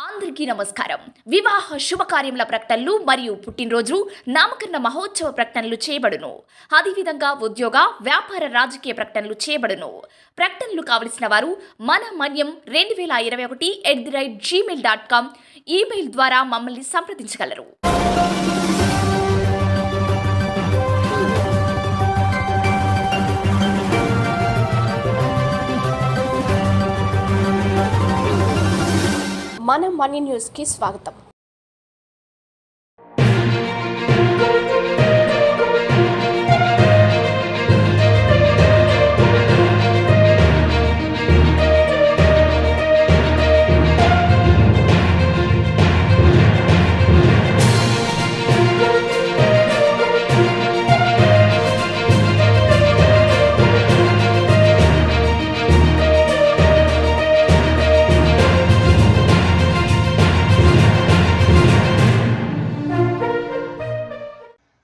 అందరికీ నమస్కారం. వివాహ శుభకార్యముల ప్రకటనలు మరియు పుట్టినరోజు నామకరణ మహోత్సవ ప్రకటనలు చేయబడును. అదేవిధంగా ఉద్యోగ వ్యాపార రాజకీయ ప్రకటనలు చేయబడును. ప్రకటనలు కావలసిన వారు మన మన్యం 2021@gmail.com ఈమెయిల్ ద్వారా మమ్మల్ని సంప్రదించగలరు. మన మనీ న్యూస్కి స్వాగతం.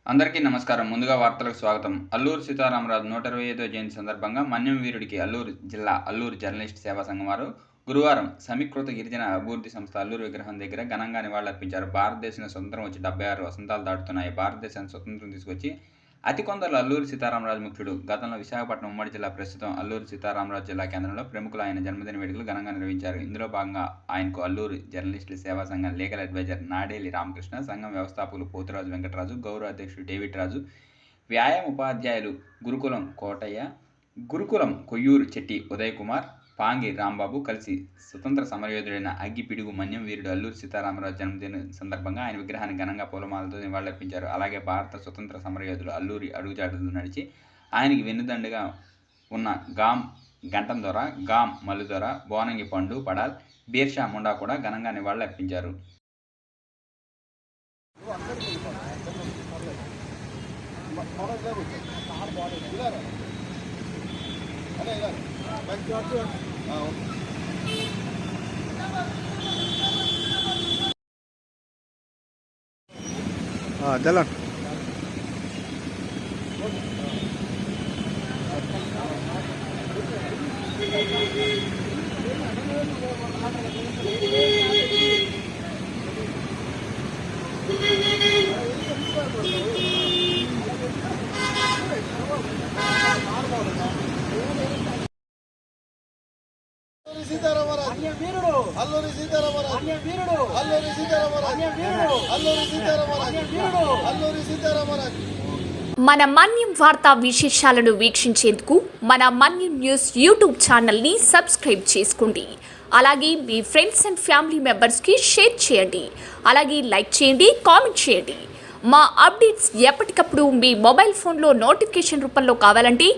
అందరికీ నమస్కారం. ముందుగా వార్తలకు స్వాగతం. అల్లూరు సీతారామరాజు 125వ జయంతి సందర్భంగా మన్యం వీరుడికి అల్లూరు జిల్లా అల్లూరు జర్నలిస్ట్ సేవా సంఘం వారు గురువారం సమీకృత గిరిజన అభివృద్ధి సంస్థ అల్లూరు విగ్రహం దగ్గర ఘనంగా నివాళులర్పించారు. భారతదేశంలో స్వతంత్రం వచ్చి 76 వసంతాలు దాటుతున్నాయి. భారతదేశానికి స్వతంత్రం తీసుకొచ్చి అతి కొందరు అల్లూరు సీతారామరాజు ముఖ్యుడు. గతంలో విశాఖపట్నం ఉమ్మడి జిల్లా, ప్రస్తుతం అల్లూరు సీతారామరాజు జిల్లా కేంద్రంలో ప్రముఖులు ఆయన జన్మదిన వేడుకలు ఘనంగా నిర్వహించారు. ఇందులో భాగంగా ఆయనకు అల్లూరు జర్నలిస్టుల సేవా సంఘం లీగల్ అడ్వైజర్ నాడేలి రామకృష్ణ, సంఘం వ్యవస్థాపకులు పోతురాజు వెంకటరాజు, గౌరవ అధ్యక్షుడు డేవిడ్ రాజు, వ్యాయామ ఉపాధ్యాయులు గురుకులం కోటయ్య, గురుకులం కొయ్యూరు చెట్టి ఉదయ్ కుమార్, పాంగి రాంబాబు కలిసి స్వతంత్ర సమరయోధుడైన అగ్గిపిడుగు మన్యం వీరుడు అల్లూరు సీతారామరాజు జన్మదిన సందర్భంగా ఆయన విగ్రహాన్ని ఘనంగా పూలమాలతో నివాళులర్పించారు. అలాగే భారత స్వతంత్ర సమరయోధులు అల్లూరి అడుగుజాడలు నడిచి ఆయనకి వెన్నుదండుగా ఉన్న గాం గంటం దొర, గాం మల్లుదొర, బోనంగి పండు పడాల్, బీర్షా ముండా కూడా ఘనంగా నివాళులర్పించారు. चलो అల్లూరి సీతారామరాజు అల్లూరి సీతారామరాజు. మన మన్యం వార్తా విశేషాలను వీక్షించేందుకు మన మన్యం న్యూస్ యూట్యూబ్ ఛానల్ని సబ్స్క్రైబ్ చేసుకోండి. అలాగే మీ ఫ్రెండ్స్ అండ్ ఫ్యామిలీ మెంబర్స్కి షేర్ చేయండి. అలాగే లైక్ చేయండి, కామెంట్ చేయండి. మా అప్డేట్స్ ఎప్పటికప్పుడు మీ మొబైల్ ఫోన్లో నోటిఫికేషన్ రూపంలో కావాలంటే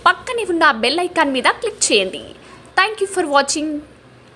పక్కనే ఉన్న బెల్ ఐకాన్ మీద క్లిక్ చేయండి. Thank you for watching.